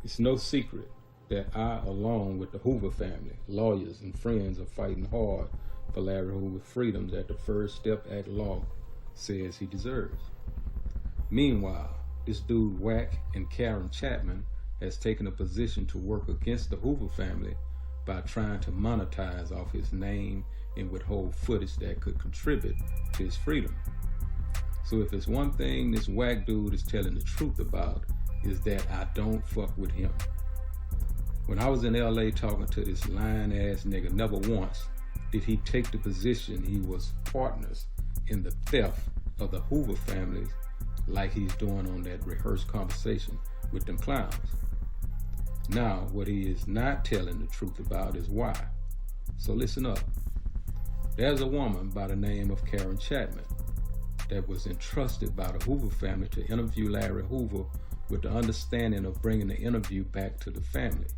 It's no secret that I, along with the Hoover family, lawyers, and friends, are fighting hard for Larry Hoover's freedoms that the First Step Act law says he deserves. Meanwhile, this dude Wack and Karen Chapman has taken a position to work against the Hoover family by trying to monetize off his name and withhold footage that could contribute to his freedom. So if it's one thing this Wack dude is telling the truth about, is that I don't fuck with him. When I was in LA talking to this lying ass nigga, never once did he take the position he was partners in the theft of the Hoover families like he's doing on that rehearsed conversation with them clowns. Now, what he is not telling the truth about is why. So listen up. There's a woman by the name of Karen Chapman that was entrusted by the Hoover family to interview Larry Hoover with the understanding of bringing the interview back to the family.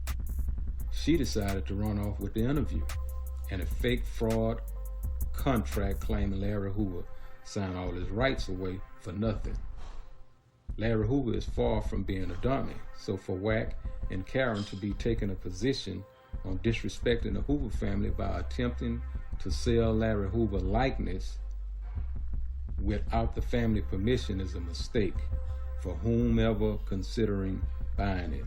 She decided to run off with the interview and a fake fraud contract claiming Larry Hoover signed all his rights away for nothing. Larry Hoover is far from being a dummy, so for Wack and Karen to be taking a position on disrespecting the Hoover family by attempting to sell Larry Hoover likeness without the family permission is a mistake for whomever considering buying it.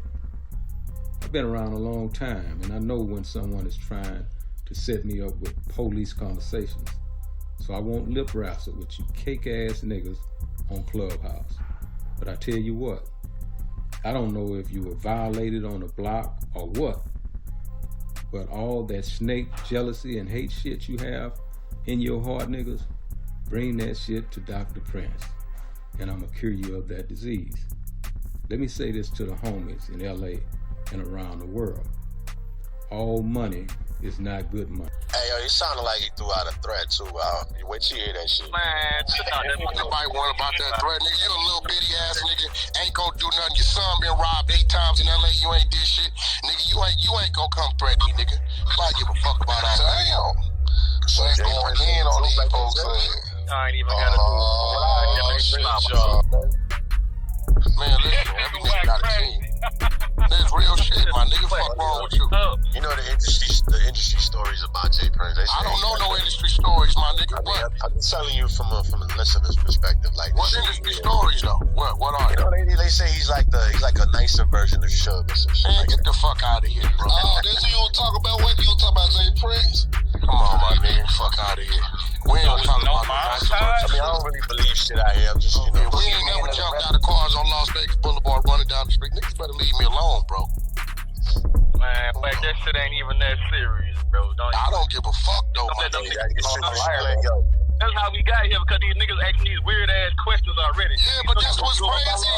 I've been around a long time, and I know when someone is trying to set me up with police conversations. So I won't lip wrestle with you cake-ass niggas on Clubhouse. But I tell you what, I don't know if you were violated on the block or what, but all that snake jealousy and hate shit you have in your heart, niggas, bring that shit to Dr. Prince, and I'ma cure you of that disease. Let me say this to the homies in LA and around the world. All money is not good money. Hey, yo, it sounded like he threw out a threat too. You wait till you hear that shit. Man, nobody worry about that threat, nigga. You a little bitty ass nigga, ain't gonna do nothing. Your son been robbed 8 times in LA. You ain't did shit, nigga. You ain't gonna come threaten me, nigga. Nobody give a fuck about all that. Damn. So he's going in on these folks. I ain't even gotta do it. Man, listen, every nigga got a team. That's real shit, my nigga. Fuck wrong with you? You know the industry stories about J.Prince. I don't know no industry stories, my nigga. What? I'm telling you from a listener's perspective. Like, what industry stories though? What are you know, they say he's like a nicer version of Suge or some shit. Man, get the fuck out of here, bro. Oh, this you don't talk about what you talk about J.Prince? Come on, my nigga. Fuck out of here. We ain't talking about no nicer version. I mean, I don't really believe shit out here. I'm just, you know. We ain't never jumped out of cars on Las Vegas Boulevard running down the street. Niggas better leave me alone, bro. Man, like that shit ain't even that serious, bro. I don't give a fuck though, my nigga. That's how we got here, because these niggas asking these weird ass questions already. Yeah, but that's what's crazy.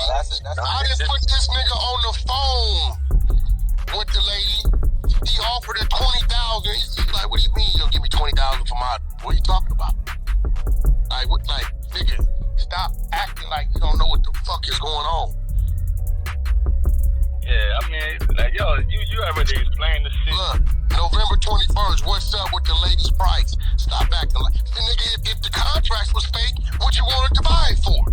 I just put this nigga on the phone with the lady. He offered her $20,000. He's like, what do you mean you'll give me $20,000 for my? What are you talking about? Like, what? Like, nigga, stop acting like you don't know what the fuck is going on. Yeah, I mean, like, yo, you already explained the shit. Look, November 21st, what's up with the lady's price? Stop acting like, nigga, if the contract was fake, what you wanted to buy it for?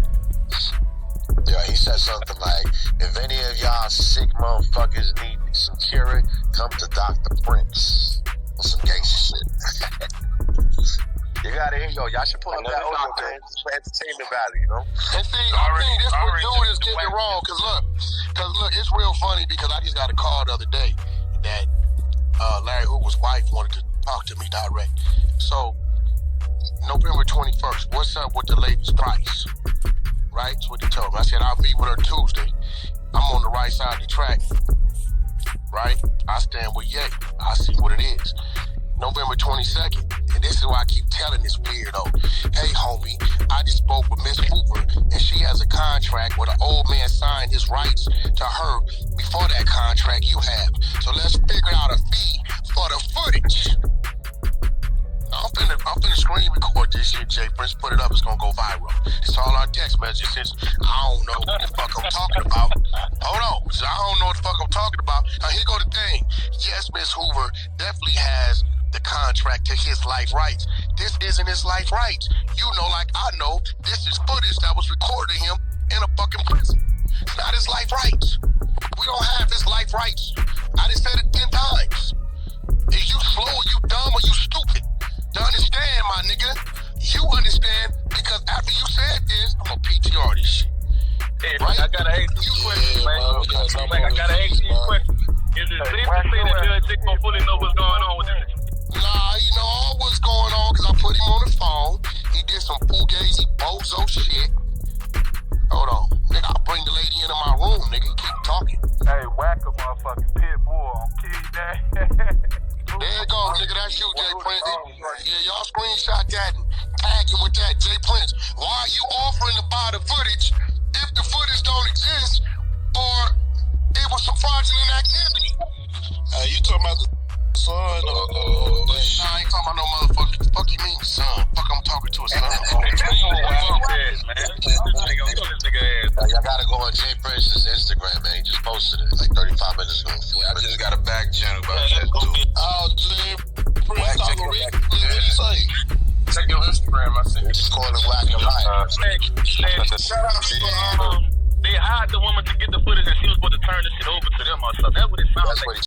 Yeah, he said something like, if any of y'all sick motherfuckers need some curing, come to Dr. Prince. Or some gangster shit. You gotta hear, yo, y'all should pull up that audio for entertainment value, you know? And see, I think this what dude is getting it wrong, cause look, it's real funny because I just got a call the other day that Larry Hoover's wife wanted to talk to me direct. So, November 21st, what's up with the lady's price? Right? That's what he told me. I said, I'll meet with her Tuesday. I'm on the right side of the track. Right? I stand with Ye. I see what it is. November 22nd, and this is why I keep telling this weirdo, hey homie, I just spoke with Miss Hoover, and she has a contract where the old man signed his rights to her before that contract you have. So let's figure out a fee for the footage. I'm finna screen record this shit, J.Prince, put it up, it's gonna go viral. It's all our text messages since I don't know what the fuck I'm talking about. Hold on, I don't know what the fuck I'm talking about. Now here go the thing. Yes, Miss Hoover definitely has the contract to his life rights. This isn't his life rights. You know, like I know, this is footage that was recorded of him in a fucking prison. It's not his life rights. We don't have his life life rights. I done said it 10 times. Is you slow or you dumb or you stupid? To understand, my nigga, you understand because after you said this, I'm gonna PTR this shit. Hey, right? I gotta ask you questions, man. I gotta ask you questions. Is it safe to say that Judge Dick don't fully know what's going on with this? Nah, he know all what's going on because I put him on the phone. He did some fugazi bozo shit. Hold on. Nigga, I'll bring the lady into my room, nigga. Keep talking. Hey, Wack a motherfucking pit bull on Kid Day. There you go, nigga. That's you, J.Prince. Yeah, y'all screenshot that and tag him with that, J.Prince. Why are you offering to buy the footage if the footage don't exist or it was some fraudulent activity? You talking about the son or Nah, I ain't talking about no motherfucker. Fuck you mean son? Fuck, I'm talking to a son. Y'all gotta go on J.Prince's Instagram, man. He just posted it like 35 minutes ago. I just got a back channel about that too. Oh, J.Prince, what do you say? Check your Instagram. I see. Just calling Wack a liar. Shout out to they hired the woman to get the footage and she was supposed to turn this shit over to them or something. That's what it sounds That's like. what he